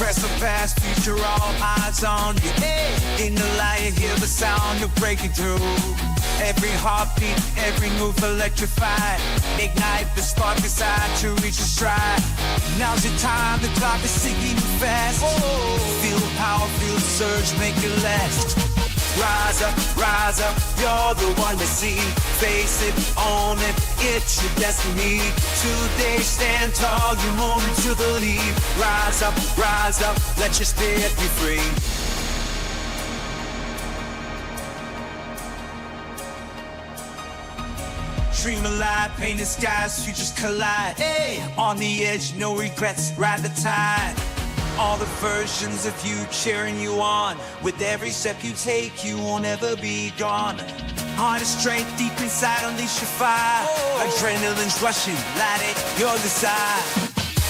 Crescal past, future, all eyes on you. In the light, hear the sound of breaking through. Every heartbeat, every move electrified. Ignite the spark inside to reach a stride. Now's your time, the clock is ticking fast. Feel the power, feel the surge, make it last. Rise up, you're the one to see. Face it, own it, it's your destiny. Today stand tall, you're moving to the lead. Rise up, let your spirit be free. Dream alive, painted skies, futures collide. On the edge, no regrets, ride the tide. All the versions of you cheering you on. With every step you take, you won't ever be gone. Heart of strength deep inside, unleash your fire. Adrenaline's rushing, light it, your desire.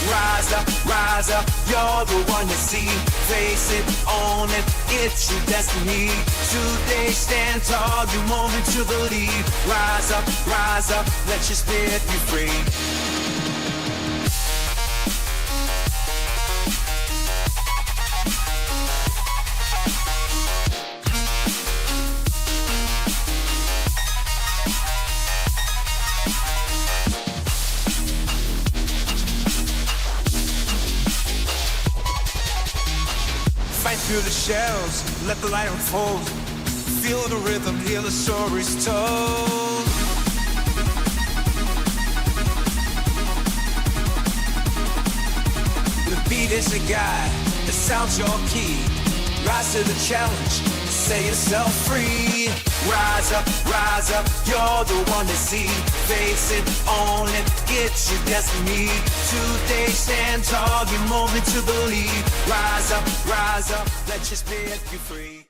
Rise up, you're the one to see. Face it, own it, it's your destiny. Today stand tall, you're moving to the lead. Rise up, let your spirit be free. Fight through the shadows, let the light unfold. Feel the rhythm, hear the stories told. The beat is a guide, the sound's your key. Rise to the challenge, set yourself free. Rise up, you're the one to see. Face it, own it, it's your destiny. Today stand tall, you're moving to the lead. Rise up, let your spirit be free.